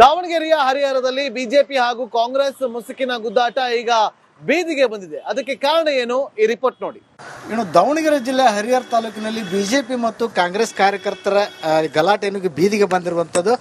ದಾವಣಗೆರೆಯ ಹರಿಹರದಲ್ಲಿ ಬಿಜೆಪಿ ಹಾಗೂ ಕಾಂಗ್ರೆಸ್ ಮುಸುಕಿನ ಗುದ್ದಾಟ ಈಗ ಬೀದಿಗೆ ಬಂದಿದೆ. ಅದಕ್ಕೆ ಕಾರಣ ಏನು, ಈ ರಿಪೋರ್ಟ್ ನೋಡಿ. ದಾವಣಗೆರೆ ಜಿಲ್ಲೆ ಹರಿಹರ ತಾಲೂಕಿನಲ್ಲಿ ಬಿಜೆಪಿ ಮತ್ತು ಕಾಂಗ್ರೆಸ್ ಕಾರ್ಯಕರ್ತರ ಗಲಾಟೆ ಬೀದಿಗೆ ಬಂದಿರುವಂಥದ್ದು.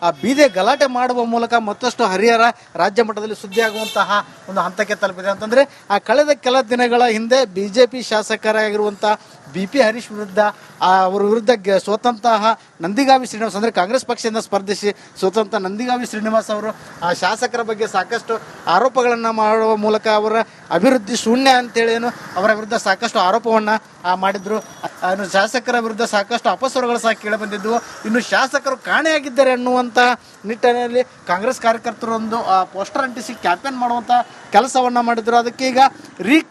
ಆ ಬೀದಿ ಗಲಾಟೆ ಮಾಡುವ ಮೂಲಕ ಮತ್ತಷ್ಟು ಹರಿಹರ ರಾಜ್ಯ ಮಟ್ಟದಲ್ಲಿ ಸುದ್ದಿಯಾಗುವಂತಹ ಒಂದು ಹಂತಕ್ಕೆ ತಲುಪಿದೆ ಅಂತಂದ್ರೆ, ಆ ಕಳೆದ ಕೆಲ ದಿನಗಳ ಹಿಂದೆ ಬಿಜೆಪಿ ಶಾಸಕರಾಗಿರುವಂಥ BP ಹರೀಶ್ ವಿರುದ್ಧ ಅವರ ವಿರುದ್ಧ ಸೋತಂತಹ ನಂದಿಗಾವಿ ಶ್ರೀನಿವಾಸ್ ಅಂದರೆ ಕಾಂಗ್ರೆಸ್ ಪಕ್ಷದಿಂದ ಸ್ಪರ್ಧಿಸಿ ಸೋತಂತ ನಂದಿಗಾವಿ ಶ್ರೀನಿವಾಸ್ ಅವರು ಆ ಶಾಸಕರ ಬಗ್ಗೆ ಸಾಕಷ್ಟು ಆರೋಪಗಳನ್ನು ಮಾಡುವ ಮೂಲಕ ಅವರ ಅಭಿವೃದ್ಧಿ ಶೂನ್ಯ ಅಂತೇಳಿ ಅವರ ವಿರುದ್ಧ ಸಾಕಷ್ಟು ಆರೋಪವನ್ನು ಮಾಡಿದ್ರು. ಶಾಸಕರ ವಿರುದ್ಧ ಸಾಕಷ್ಟು ಅಪಸ್ವರಗಳು ಸಹ ಕೇಳಿಬಂದಿದ್ದವು. ಇನ್ನು ಶಾಸಕರು ಕಾಣೆಯಾಗಿದ್ದಾರೆ ಅನ್ನುವಂಥ ನಿಟ್ಟಿನಲ್ಲಿ ಕಾಂಗ್ರೆಸ್ ಕಾರ್ಯಕರ್ತರು ಒಂದು ಪೋಸ್ಟರ್ ಅಂಟಿಸಿ ಕ್ಯಾಂಪೇನ್ ಮಾಡುವಂಥ ಕೆಲಸವನ್ನು ಮಾಡಿದ್ರು. ಅದಕ್ಕೆ ಈಗ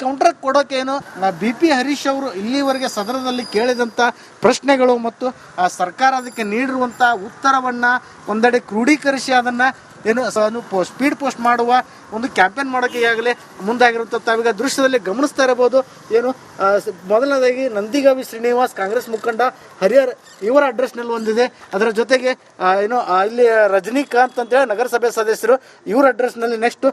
ಕೌಂಟರ್ ಕೊಡೋಕೇನು BP ಹರೀಶ್ ಅವರು ಇಲ್ಲಿವರೆಗೆ ಸದನದಲ್ಲಿ ಕೇಳಿದಂಥ ಪ್ರಶ್ನೆಗಳು ಮತ್ತು ಸರ್ಕಾರ ಅದಕ್ಕೆ ನೀಡಿರುವಂಥ ಉತ್ತರವನ್ನು ಒಂದೆಡೆ ಕ್ರೋಢೀಕರಿಸಿ ಅದನ್ನು ಸ್ಪೀಡ್ ಪೋಸ್ಟ್ ಮಾಡುವ ಒಂದು ಕ್ಯಾಂಪೇನ್ ಮಾಡೋಕ್ಕೆ ಈಗಾಗಲೇ ಮುಂದಾಗಿರುವಂಥ ತಾವೀಗ ದೃಶ್ಯದಲ್ಲಿ ಗಮನಿಸ್ತಾ ಇರಬಹುದು. ಮೊದಲನೇದಾಗಿ ನಂದಿಗಾವಿ ಶ್ರೀನಿವಾಸ್ ಕಾಂಗ್ರೆಸ್ ಮುಖಂಡ ಹರಿಹರ್ ಇವರ ಅಡ್ರೆಸ್ನಲ್ಲಿ ಒಂದಿದೆ. ಅದರ ಜೊತೆಗೆ ಇಲ್ಲಿ ರಜನಿಕಾಂತ್ ಅಂತೇಳಿ ನಗರಸಭೆ ಸದಸ್ಯರು ಇವರ ಅಡ್ರೆಸ್ನಲ್ಲಿ ನೆಕ್ಸ್ಟ್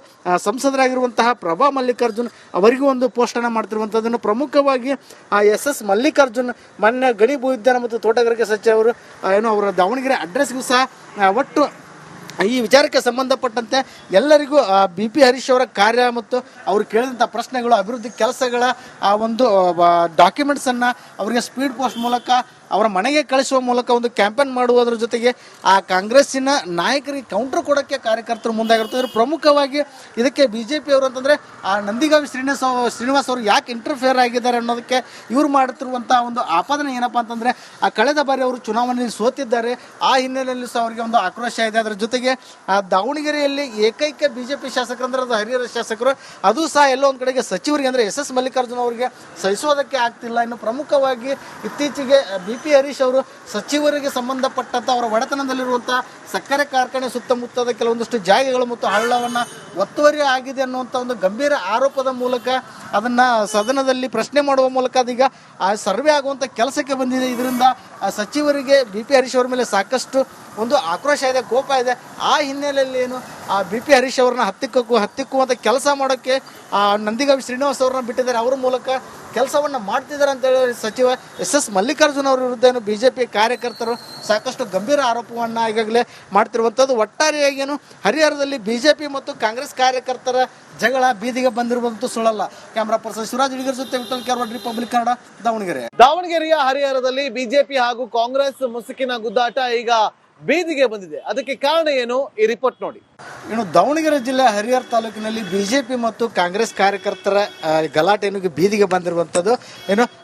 ಸಂಸದರಾಗಿರುವಂತಹ ಪ್ರಭಾ ಮಲ್ಲಿಕಾರ್ಜುನ್ ಅವರಿಗೂ ಒಂದು ಪೋಸ್ಟನ್ನು ಮಾಡ್ತಿರುವಂಥದ್ದನ್ನು ಪ್ರಮುಖವಾಗಿ SS ಮಲ್ಲಿಕಾರ್ಜುನ್ ಮಾನ್ಯ ಗಣಿ ಭೂವಿಜ್ಞಾನ ಮತ್ತು ತೋಟಗಾರಿಕೆ ಸಚಿವರು ಅವರ ದಾವಣಗೆರೆ ಅಡ್ರೆಸ್ಗೂ ಸಹ ಒಟ್ಟು ಈ ವಿಚಾರಕ್ಕೆ ಸಂಬಂಧಪಟ್ಟಂತೆ ಎಲ್ಲರಿಗೂ BP ಹರೀಶ್ ಅವರ ಕಾರ್ಯ ಮತ್ತು ಅವರು ಕೇಳಿದಂಥ ಪ್ರಶ್ನೆಗಳು, ಅಭಿವೃದ್ಧಿ ಕೆಲಸಗಳ ಒಂದು ಡಾಕ್ಯುಮೆಂಟ್ಸನ್ನು ಅವರಿಗೆ ಸ್ಪೀಡ್ ಪೋಸ್ಟ್ ಮೂಲಕ ಅವರ ಮನೆಗೆ ಕಳಿಸುವ ಮೂಲಕ ಒಂದು ಕ್ಯಾಂಪೇನ್ ಮಾಡುವುದರ ಜೊತೆಗೆ ಆ ಕಾಂಗ್ರೆಸ್ಸಿನ ನಾಯಕರಿಗೆ ಕೌಂಟರ್ ಕೊಡೋಕ್ಕೆ ಕಾರ್ಯಕರ್ತರು ಮುಂದಾಗಿರ್ತಾರೆ. ಪ್ರಮುಖವಾಗಿ ಇದಕ್ಕೆ BJP ಅವರು ಅಂತಂದರೆ ಆ ನಂದಿಗಾವಿ ಶ್ರೀನಿವಾಸ್ ಅವರು ಯಾಕೆ ಇಂಟರ್ಫಿಯರ್ ಆಗಿದ್ದಾರೆ ಅನ್ನೋದಕ್ಕೆ ಇವರು ಮಾಡುತ್ತಿರುವಂಥ ಒಂದು ಆಪಾದನೆ ಏನಪ್ಪ ಅಂತಂದರೆ, ಆ ಕಳೆದ ಬಾರಿ ಅವರು ಚುನಾವಣೆಯಲ್ಲಿ ಸೋತಿದ್ದಾರೆ. ಆ ಹಿನ್ನೆಲೆಯಲ್ಲಿ ಸಹ ಅವರಿಗೆ ಒಂದು ಆಕ್ರೋಶ ಇದೆ. ಅದರ ಜೊತೆಗೆ ಆ ದಾವಣಗೆರೆಯಲ್ಲಿ ಏಕೈಕ BJP ಶಾಸಕರು ಅಂದರೆ ಅದು ಹರಿಹರ ಶಾಸಕರು, ಅದು ಸಹ ಎಲ್ಲೋ ಒಂದು ಕಡೆಗೆ ಸಚಿವರಿಗೆ ಅಂದರೆ SS ಮಲ್ಲಿಕಾರ್ಜುನ್ ಅವರಿಗೆ ಸಹಿಸೋದಕ್ಕೆ ಆಗ್ತಿಲ್ಲ. ಇನ್ನು ಪ್ರಮುಖವಾಗಿ ಇತ್ತೀಚೆಗೆ BP ಹರೀಶ್ ಅವರು ಸಚಿವರಿಗೆ ಸಂಬಂಧಪಟ್ಟಂಥ ಅವರ ಒಡೆತನದಲ್ಲಿರುವಂಥ ಸಕ್ಕರೆ ಕಾರ್ಖಾನೆ ಸುತ್ತಮುತ್ತದ ಕೆಲವೊಂದಷ್ಟು ಜಾಗಗಳು ಮತ್ತು ಹಳ್ಳವನ್ನು ಒತ್ತುವರಿ ಆಗಿದೆ ಅನ್ನುವಂಥ ಒಂದು ಗಂಭೀರ ಆರೋಪದ ಮೂಲಕ ಅದನ್ನು ಸದನದಲ್ಲಿ ಪ್ರಶ್ನೆ ಮಾಡುವ ಮೂಲಕ ಅದೀಗ ಆ ಸರ್ವೆ ಆಗುವಂಥ ಕೆಲಸಕ್ಕೆ ಬಂದಿದೆ. ಇದರಿಂದ ಆ ಸಚಿವರಿಗೆ BP ಹರೀಶ್ ಅವರ ಮೇಲೆ ಸಾಕಷ್ಟು ಒಂದು ಆಕ್ರೋಶ ಇದೆ, ಕೋಪ ಇದೆ. ಆ ಹಿನ್ನೆಲೆಯಲ್ಲಿ ಆ BP ಹರೀಶ್ ಅವ್ರನ್ನ ಹತ್ತಿಕ್ಕುವಂಥ ಕೆಲಸ ಮಾಡೋಕ್ಕೆ ನಂದಿಗಾವಿ ಶ್ರೀನಿವಾಸ್ ಅವ್ರನ್ನ ಬಿಟ್ಟಿದ್ದಾರೆ. ಅವರ ಮೂಲಕ ಕೆಲಸವನ್ನು ಮಾಡ್ತಿದ್ದಾರೆ ಅಂತೇಳಿ ಸಚಿವ SS ಮಲ್ಲಿಕಾರ್ಜುನ್ ಅವರ ವಿರುದ್ಧ BJP ಕಾರ್ಯಕರ್ತರು ಸಾಕಷ್ಟು ಗಂಭೀರ ಆರೋಪವನ್ನು ಈಗಾಗಲೇ ಮಾಡ್ತಿರುವಂಥದ್ದು. ಒಟ್ಟಾರೆಯಾಗಿ ಹರಿಹರದಲ್ಲಿ BJP ಮತ್ತು ಕಾಂಗ್ರೆಸ್ ಕಾರ್ಯಕರ್ತರ ಜಗಳ ಬೀದಿಗೆ ಬಂದಿರುವಂತೂ ಸುಳ್ಳಲ್ಲ. ಕ್ಯಾಮರಾ ಪರ್ಸನ್ ಶಿವರಾಜ್ ಹುಡುಗರ ಜೊತೆ ವಿಠಲ್ ಕೆರವಾಡ್, ರಿಪಬ್ಲಿಕ್ ಕನ್ನಡ, ದಾವಣಗೆರೆ. ದಾವಣಗೆರೆಯ ಹರಿಹರದಲ್ಲಿ ಬಿಜೆಪಿ ಹಾಗೂ ಕಾಂಗ್ರೆಸ್ ಮುಸುಕಿನ ಗುದ್ದಾಟ ಈಗ ಬೀದಿಗೆ ಬಂದಿದೆ. ಅದಕ್ಕೆ ಕಾರಣ ಏನು, ಈ ರಿಪೋರ್ಟ್ ನೋಡಿ. ದಾವಣಗೆರೆ ಜಿಲ್ಲೆ ಹರಿಹರ ತಾಲೂಕಿನಲ್ಲಿ BJP ಮತ್ತು ಕಾಂಗ್ರೆಸ್ ಕಾರ್ಯಕರ್ತರ ಗಲಾಟೆ ಬೀದಿಗೆ ಬಂದಿರುವಂಥದ್ದು.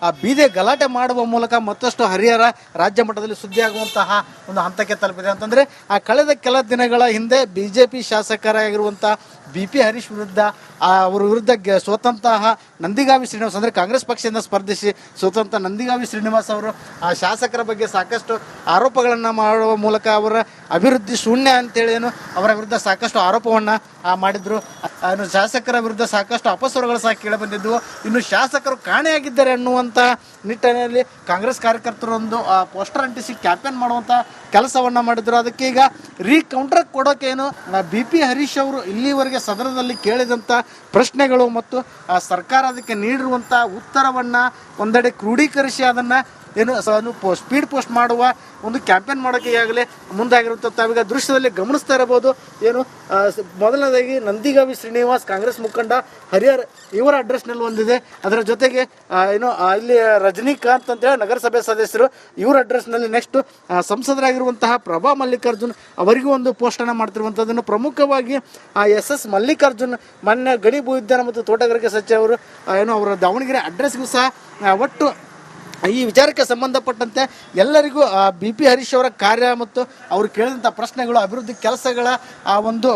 ಆ ಬೀದಿ ಗಲಾಟೆ ಮಾಡುವ ಮೂಲಕ ಮತ್ತಷ್ಟು ಹರಿಹರ ರಾಜ್ಯ ಮಟ್ಟದಲ್ಲಿ ಸುದ್ದಿಯಾಗುವಂತಹ ಒಂದು ಹಂತಕ್ಕೆ ತಲುಪಿದೆ ಅಂತಂದ್ರೆ, ಆ ಕಳೆದ ಕೆಲ ದಿನಗಳ ಹಿಂದೆ BJP ಶಾಸಕರಾಗಿರುವಂಥ BP ಹರೀಶ್ ವಿರುದ್ಧ ಅವರ ವಿರುದ್ಧ ಸೋತಂತಹ ನಂದಿಗಾವಿ ಶ್ರೀನಿವಾಸ್ ಅಂದರೆ ಕಾಂಗ್ರೆಸ್ ಪಕ್ಷದಿಂದ ಸ್ಪರ್ಧಿಸಿ ಸೋತಂತ ನಂದಿಗಾವಿ ಶ್ರೀನಿವಾಸ್ ಅವರು ಆ ಶಾಸಕರ ಬಗ್ಗೆ ಸಾಕಷ್ಟು ಆರೋಪಗಳನ್ನು ಮಾಡುವ ಮೂಲಕ ಅವರ ಅಭಿವೃದ್ಧಿ ಶೂನ್ಯ ಅಂತೇಳಿ ಅವರ ವಿರುದ್ಧ ಸಾಕಷ್ಟು ಆರೋಪವನ್ನು ಮಾಡಿದ್ರು. ಶಾಸಕರ ವಿರುದ್ಧ ಸಾಕಷ್ಟು ಅಪಸ್ವರಗಳು ಸಹ ಕೇಳಿಬಂದಿದ್ದವು. ಇನ್ನು ಶಾಸಕರು ಕಾಣೆಯಾಗಿದ್ದಾರೆ ಅನ್ನುವಂಥ ನಿಟ್ಟಿನಲ್ಲಿ ಕಾಂಗ್ರೆಸ್ ಕಾರ್ಯಕರ್ತರು ಒಂದು ಪೋಸ್ಟರ್ ಅಂಟಿಸಿ ಕ್ಯಾಂಪೇನ್ ಮಾಡುವಂಥ ಕೆಲಸವನ್ನು ಮಾಡಿದ್ರು. ಅದಕ್ಕೆ ಈಗ ಕೌಂಟರ್ ಕೊಡೋಕೇನು BP ಹರೀಶ್ ಅವರು ಇಲ್ಲಿವರೆಗೆ ಸದನದಲ್ಲಿ ಕೇಳಿದಂಥ ಪ್ರಶ್ನೆಗಳು ಮತ್ತು ಸರ್ಕಾರ ಅದಕ್ಕೆ ನೀಡಿರುವಂಥ ಉತ್ತರವನ್ನು ಒಂದೆಡೆ ಕ್ರೋಢೀಕರಿಸಿ ಅದನ್ನು ಸ್ಪೀಡ್ ಪೋಸ್ಟ್ ಮಾಡುವ ಒಂದು ಕ್ಯಾಂಪೇನ್ ಮಾಡೋಕ್ಕೆ ಈಗಾಗಲೇ ಮುಂದಾಗಿರುವಂಥ ತಾವೀಗ ದೃಶ್ಯದಲ್ಲಿ ಗಮನಿಸ್ತಾ ಇರಬಹುದು. ಮೊದಲನೇದಾಗಿ ನಂದಿಗಾವಿ ಶ್ರೀನಿವಾಸ್ ಕಾಂಗ್ರೆಸ್ ಮುಖಂಡ ಹರಿಹರ್ ಇವರ ಅಡ್ರೆಸ್ನಲ್ಲಿ ಒಂದಿದೆ. ಅದರ ಜೊತೆಗೆ ಇಲ್ಲಿ ರಜನಿಕಾಂತ್ ಅಂತೇಳಿ ನಗರಸಭೆ ಸದಸ್ಯರು ಇವರ ಅಡ್ರೆಸ್ನಲ್ಲಿ ನೆಕ್ಸ್ಟ್ ಸಂಸದರಾಗಿರುವಂತಹ ಪ್ರಭಾ ಮಲ್ಲಿಕಾರ್ಜುನ್ ಅವರಿಗೂ ಒಂದು ಪೋಸ್ಟನ್ನು ಮಾಡ್ತಿರುವಂಥದ್ದನ್ನು ಪ್ರಮುಖವಾಗಿ SS ಮಲ್ಲಿಕಾರ್ಜುನ್ ಮಾನ್ಯ ಗಣಿ ಭೂವಿಜ್ಞಾನ ಮತ್ತು ತೋಟಗಾರಿಕೆ ಸಚಿವರು ಅವರ ದಾವಣಗೆರೆ ಅಡ್ರೆಸ್ಗೂ ಸಹ ಒಟ್ಟು ಈ ವಿಚಾರಕ್ಕೆ ಸಂಬಂಧಪಟ್ಟಂತೆ ಎಲ್ಲರಿಗೂ BP ಹರೀಶ್ ಅವರ ಕಾರ್ಯ ಮತ್ತು ಅವರು ಕೇಳಿದಂಥ ಪ್ರಶ್ನೆಗಳು, ಅಭಿವೃದ್ಧಿ ಕೆಲಸಗಳ ಒಂದು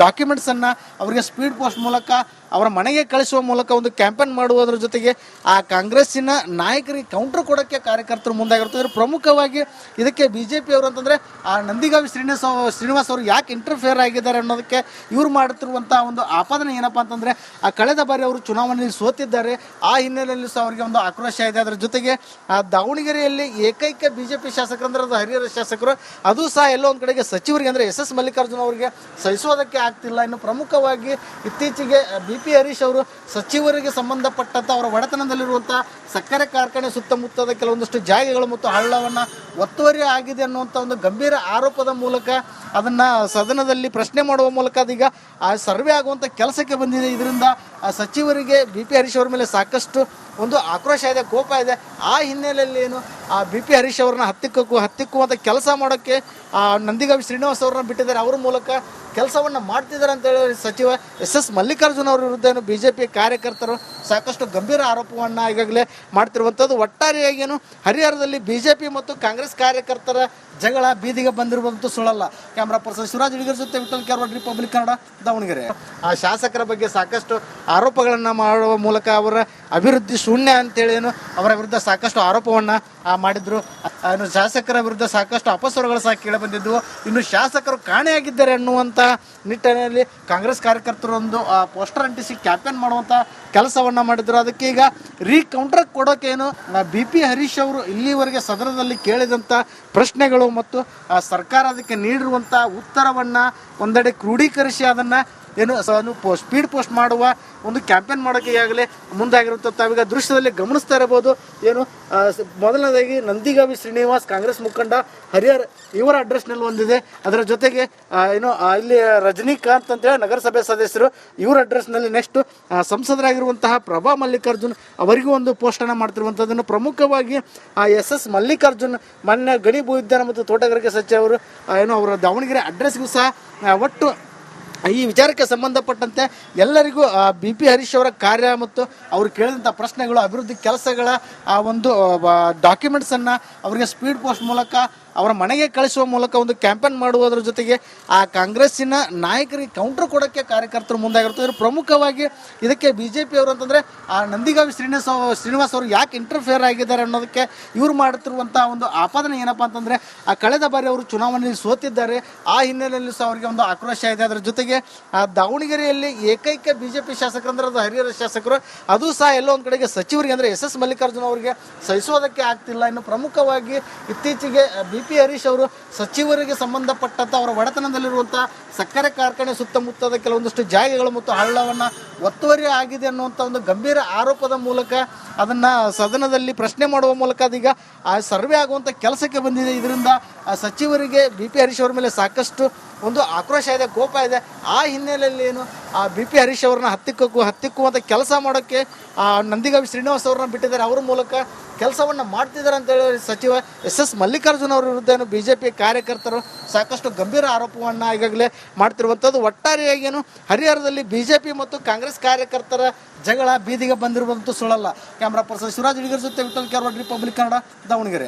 ಡಾಕ್ಯುಮೆಂಟ್ಸನ್ನು ಅವರಿಗೆ ಸ್ಪೀಡ್ ಪೋಸ್ಟ್ ಮೂಲಕ ಅವರ ಮನೆಗೆ ಕಳಿಸುವ ಮೂಲಕ ಒಂದು ಕ್ಯಾಂಪೇನ್ ಮಾಡುವುದರ ಜೊತೆಗೆ ಆ ಕಾಂಗ್ರೆಸ್ಸಿನ ನಾಯಕರಿಗೆ ಕೌಂಟರ್ ಕೊಡೋಕ್ಕೆ ಕಾರ್ಯಕರ್ತರು ಮುಂದಾಗಿರ್ತಾರೆ. ಪ್ರಮುಖವಾಗಿ ಇದಕ್ಕೆ ಬಿಜೆಪಿ ಅವರು ಅಂತಂದರೆ ಆ ನಂದಿಗಾವಿ ಶ್ರೀನಿವಾಸ್ ಅವರು ಯಾಕೆ ಇಂಟರ್ಫಿಯರ್ ಆಗಿದ್ದಾರೆ ಅನ್ನೋದಕ್ಕೆ ಇವರು ಮಾಡುತ್ತಿರುವಂಥ ಒಂದು ಆಪಾದನೆ ಏನಪ್ಪ ಅಂತಂದರೆ ಆ ಕಳೆದ ಬಾರಿ ಅವರು ಚುನಾವಣೆಯಲ್ಲಿ ಸೋತಿದ್ದಾರೆ. ಆ ಹಿನ್ನೆಲೆಯಲ್ಲಿ ಸಹ ಅವರಿಗೆ ಒಂದು ಆಕ್ರೋಶ ಇದೆ. ಅದರ ಜೊತೆಗೆ ಆ ದಾವಣಗೆರೆಯಲ್ಲಿ ಏಕೈಕ ಬಿಜೆಪಿ ಶಾಸಕರು ಅಂದರೆ ಅದು ಹರಿಹರ ಶಾಸಕರು, ಅದು ಸಹ ಎಲ್ಲೋ ಒಂದು ಕಡೆಗೆ ಸಚಿವರಿಗೆ ಅಂದರೆ ಎಸ್ ಮಲ್ಲಿಕಾರ್ಜುನ ಅವರಿಗೆ ಸಹಿಸೋದಕ್ಕೆ ಆಗ್ತಿಲ್ಲ. ಇನ್ನು ಪ್ರಮುಖವಾಗಿ ಇತ್ತೀಚೆಗೆ ಬಿ ಹರೀಶ್ ಅವರು ಸಚಿವರಿಗೆ ಸಂಬಂಧಪಟ್ಟಂಥ ಅವರ ಒಡೆತನದಲ್ಲಿರುವಂಥ ಸಕ್ಕರೆ ಕಾರ್ಖಾನೆ ಸುತ್ತಮುತ್ತದ ಕೆಲವೊಂದಷ್ಟು ಜಾಗಗಳು ಮತ್ತು ಹಳ್ಳವನ್ನು ಒತ್ತುವರಿ ಆಗಿದೆ ಅನ್ನುವಂಥ ಒಂದು ಗಂಭೀರ ಆರೋಪದ ಮೂಲಕ ಅದನ್ನು ಸದನದಲ್ಲಿ ಪ್ರಶ್ನೆ ಮಾಡುವ ಮೂಲಕ ಅದೀಗ ಆ ಸರ್ವೆ ಆಗುವಂಥ ಕೆಲಸಕ್ಕೆ ಬಂದಿದೆ. ಇದರಿಂದ ಆ ಸಚಿವರಿಗೆ ಬಿ ಹರೀಶ್ ಅವರ ಮೇಲೆ ಸಾಕಷ್ಟು ಒಂದು ಆಕ್ರೋಶ ಇದೆ, ಕೋಪ ಇದೆ. ಆ ಹಿನ್ನೆಲೆಯಲ್ಲಿ ಏನು ಆ ಬಿ ಹರೀಶ್ ಅವ್ರನ್ನ ಹತ್ತಿಕ್ಕುವಂಥ ಕೆಲಸ ಮಾಡೋಕ್ಕೆ ಆ ನಂದಿಗಾವಿ ಶ್ರೀನಿವಾಸ್ ಅವ್ರನ್ನ ಬಿಟ್ಟಿದ್ದಾರೆ. ಅವ್ರ ಮೂಲಕ ಕೆಲಸವನ್ನು ಮಾಡ್ತಿದ್ದಾರೆ ಅಂತೇಳಿ ಸಚಿವ ಎಸ್ ಮಲ್ಲಿಕಾರ್ಜುನ ಅವರ ವಿರುದ್ಧ ಏನು ಬಿಜೆಪಿ ಕಾರ್ಯಕರ್ತರು ಸಾಕಷ್ಟು ಗಂಭೀರ ಆರೋಪವನ್ನು ಈಗಾಗಲೇ ಮಾಡ್ತಿರುವಂಥದ್ದು. ಒಟ್ಟಾರೆಯಾಗಿ ಏನು ಹರಿಹರದಲ್ಲಿ ಬಿಜೆಪಿ ಮತ್ತು ಕಾಂಗ್ರೆಸ್ ಕಾರ್ಯಕರ್ತರ ಜಗಳ ಬೀದಿಗೆ ಬಂದಿರುವಂತೂ ಸುಳ್ಳಲ್ಲ. ಕ್ಯಾಮ್ರಾ ಪರ್ಸನ್ ಶಿವರಾಜ್ ಹುಡುಗರ ಜೊತೆ ವಿಠಲ್ ಕ್ಯಾರ್ವಾಡ್, ರಿಪಬ್ಲಿಕ್ ಕನ್ನಡ, ದಾವಣಗೆರೆ. ಆ ಶಾಸಕರ ಬಗ್ಗೆ ಸಾಕಷ್ಟು ಆರೋಪಗಳನ್ನು ಮಾಡುವ ಮೂಲಕ ಅವರ ಅಭಿವೃದ್ಧಿ ಶೂನ್ಯ ಅಂತೇಳಿ ಏನು ಅವರ ವಿರುದ್ಧ ಸಾಕಷ್ಟು ಆರೋಪವನ್ನು ಮಾಡಿದ್ರು. ಇನ್ನು ಶಾಸಕರ ವಿರುದ್ಧ ಸಾಕಷ್ಟು ಅಪಸ್ವರಗಳು ಸಹ ಕೇಳಿಬಂದಿದ್ದವು. ಇನ್ನು ಶಾಸಕರು ಕಾಣೆಯಾಗಿದ್ದಾರೆ ಅನ್ನುವಂಥ ನಿಟ್ಟಿನಲ್ಲಿ ಕಾಂಗ್ರೆಸ್ ಕಾರ್ಯಕರ್ತರು ಒಂದು ಪೋಸ್ಟರ್ ಅಂಟಿಸಿ ಕ್ಯಾಂಪೇನ್ ಮಾಡುವಂಥ ಕೆಲಸವನ್ನು ಮಾಡಿದ್ರು. ಅದಕ್ಕೆ ಈಗ ಕೌಂಟರ್ ಕೊಡೋಕೇನು ಬಿ ಹರೀಶ್ ಅವರು ಇಲ್ಲಿವರೆಗೆ ಸದನದಲ್ಲಿ ಕೇಳಿದಂಥ ಪ್ರಶ್ನೆಗಳು ಮತ್ತು ಸರ್ಕಾರ ಅದಕ್ಕೆ ನೀಡಿರುವಂಥ ಉತ್ತರವನ್ನು ಒಂದೆಡೆ ಕ್ರೋಢೀಕರಿಸಿ ಅದನ್ನು ಏನು ಸ್ಪೀಡ್ ಪೋಸ್ಟ್ ಮಾಡುವ ಒಂದು ಕ್ಯಾಂಪೇನ್ ಮಾಡೋಕ್ಕೆ ಈಗಾಗಲೇ ಮುಂದಾಗಿರುವಂಥ ತಾವೀಗ ದೃಶ್ಯದಲ್ಲಿ ಗಮನಿಸ್ತಾ ಇರಬಹುದು. ಏನು ಮೊದಲನೇದಾಗಿ ನಂದಿಗಾವಿ ಶ್ರೀನಿವಾಸ್ ಕಾಂಗ್ರೆಸ್ ಮುಖಂಡ ಹರಿಹರ ಇವರ ಅಡ್ರೆಸ್ನಲ್ಲಿ ಒಂದಿದೆ. ಅದರ ಜೊತೆಗೆ ಏನು ಇಲ್ಲಿ ರಜನಿಕಾಂತ್ ಅಂತೇಳಿ ನಗರಸಭೆ ಸದಸ್ಯರು ಇವರ ಅಡ್ರೆಸ್ನಲ್ಲಿ ನೆಕ್ಸ್ಟ್ ಸಂಸದರಾಗಿರುವಂತಹ ಪ್ರಭಾ ಮಲ್ಲಿಕಾರ್ಜುನ್ ಅವರಿಗೂ ಒಂದು ಪೋಸ್ಟನ್ನು ಮಾಡ್ತಿರುವಂಥದ್ದನ್ನು ಪ್ರಮುಖವಾಗಿ ಎಸ್ ಮಲ್ಲಿಕಾರ್ಜುನ್ ಮಾನ್ಯ ಗಣಿ ಭೂ ವಿಜ್ಞಾನ ಮತ್ತು ತೋಟಗಾರಿಕೆ ಸಚಿವರು ಏನು ಅವರ ದಾವಣಗೆರೆ ಅಡ್ರೆಸ್ಗೂ ಸಹ ಒಟ್ಟು ಈ ವಿಚಾರಕ್ಕೆ ಸಂಬಂಧಪಟ್ಟಂತೆ ಎಲ್ಲರಿಗೂ ಬಿ ಹರೀಶ್ ಅವರ ಕಾರ್ಯ ಮತ್ತು ಅವರು ಕೇಳಿದಂಥ ಪ್ರಶ್ನೆಗಳು, ಅಭಿವೃದ್ಧಿ ಕೆಲಸಗಳ ಒಂದು ಡಾಕ್ಯುಮೆಂಟ್ಸನ್ನು ಅವರಿಗೆ ಸ್ಪೀಡ್ ಪೋಸ್ಟ್ ಮೂಲಕ ಅವರ ಮನೆಗೆ ಕಳಿಸುವ ಮೂಲಕ ಒಂದು ಕ್ಯಾಂಪೇನ್ ಮಾಡುವುದರ ಜೊತೆಗೆ ಆ ಕಾಂಗ್ರೆಸ್ಸಿನ ನಾಯಕರಿಗೆ ಕೌಂಟರ್ ಕೊಡೋಕ್ಕೆ ಕಾರ್ಯಕರ್ತರು ಮುಂದಾಗಿರ್ತಾರೆ. ಪ್ರಮುಖವಾಗಿ ಇದಕ್ಕೆ ಬಿಜೆಪಿ ಅವರು ಅಂತಂದರೆ ಆ ನಂದಿಗಾವಿ ಶ್ರೀನಿವಾಸ್ ಅವರು ಯಾಕೆ ಇಂಟರ್ಫಿಯರ್ ಆಗಿದ್ದಾರೆ ಅನ್ನೋದಕ್ಕೆ ಇವರು ಮಾಡುತ್ತಿರುವಂಥ ಒಂದು ಆಪಾದನೆ ಏನಪ್ಪ ಅಂತಂದರೆ ಆ ಕಳೆದ ಬಾರಿ ಅವರು ಚುನಾವಣೆಯಲ್ಲಿ ಸೋತಿದ್ದಾರೆ. ಆ ಹಿನ್ನೆಲೆಯಲ್ಲಿ ಸಹ ಅವರಿಗೆ ಒಂದು ಆಕ್ರೋಶ ಇದೆ. ಅದರ ಜೊತೆಗೆ ಆ ದಾವಣಗೆರೆಯಲ್ಲಿ ಏಕೈಕ ಬಿಜೆಪಿ ಶಾಸಕರು ಅಂದರೆ ಅದು ಹರಿಹರ ಶಾಸಕರು, ಅದು ಸಹ ಎಲ್ಲೋ ಒಂದು ಕಡೆಗೆ ಸಚಿವರಿಗೆ ಅಂದರೆ ಎಸ್ ಮಲ್ಲಿಕಾರ್ಜುನ ಅವರಿಗೆ ಸಹಿಸೋದಕ್ಕೆ ಆಗ್ತಿಲ್ಲ. ಇನ್ನು ಪ್ರಮುಖವಾಗಿ ಇತ್ತೀಚೆಗೆ ಬಿ ಹರೀಶ್ ಅವರು ಸಚಿವರಿಗೆ ಸಂಬಂಧಪಟ್ಟಂಥ ಅವರ ಒಡೆತನದಲ್ಲಿರುವಂಥ ಸಕ್ಕರೆ ಕಾರ್ಖಾನೆ ಸುತ್ತಮುತ್ತದ ಕೆಲವೊಂದಷ್ಟು ಜಾಗಗಳು ಮತ್ತು ಹಳ್ಳವನ್ನು ಒತ್ತುವರಿ ಆಗಿದೆ ಅನ್ನುವಂಥ ಒಂದು ಗಂಭೀರ ಆರೋಪದ ಮೂಲಕ ಅದನ್ನು ಸದನದಲ್ಲಿ ಪ್ರಶ್ನೆ ಮಾಡುವ ಮೂಲಕ ಅದೀಗ ಆ ಸರ್ವೆ ಆಗುವಂಥ ಕೆಲಸಕ್ಕೆ ಬಂದಿದೆ. ಇದರಿಂದ ಆ ಸಚಿವರಿಗೆ ಬಿ ಹರೀಶ್ ಅವರ ಮೇಲೆ ಸಾಕಷ್ಟು ಒಂದು ಆಕ್ರೋಶ ಇದೆ, ಕೋಪ ಇದೆ. ಆ ಹಿನ್ನೆಲೆಯಲ್ಲಿ ಏನು ಆ ಬಿ ಹರೀಶ್ ಅವ್ರನ್ನ ಹತ್ತಿಕ್ಕುವಂಥ ಕೆಲಸ ಮಾಡೋಕ್ಕೆ ಆ ನಂದಿಗಾವಿ ಶ್ರೀನಿವಾಸ್ ಅವ್ರನ್ನ ಬಿಟ್ಟಿದ್ದಾರೆ. ಅವ್ರ ಮೂಲಕ ಕೆಲಸವನ್ನು ಮಾಡ್ತಿದ್ದಾರೆ ಅಂತೇಳಿ ಸಚಿವ ಎಸ್ ಮಲ್ಲಿಕಾರ್ಜುನ ಅವರ ವಿರುದ್ಧ ಏನು ಬಿಜೆಪಿ ಕಾರ್ಯಕರ್ತರು ಸಾಕಷ್ಟು ಗಂಭೀರ ಆರೋಪವನ್ನು ಈಗಾಗಲೇ ಮಾಡ್ತಿರುವಂಥದ್ದು. ಒಟ್ಟಾರೆಯಾಗಿ ಏನು ಹರಿಹರದಲ್ಲಿ ಬಿಜೆಪಿ ಮತ್ತು ಕಾಂಗ್ರೆಸ್ ಕಾರ್ಯಕರ್ತರ ಜಗಳ ಬೀದಿಗೆ ಬಂದಿರುವಂತೂ ಸುಳ್ಳಲ್ಲ. ಕ್ಯಾಮ್ರಾ ಪರ್ಸನ್ ಶಿವರಾಜ್ ಹುಡುಗರ ಜೊತೆ ವಿಠಲ್ ಕ್ಯಾರ್ವಾಡ್, ರಿಪಬ್ಲಿಕ್ ಕನ್ನಡ, ದಾವಣಗೆರೆ.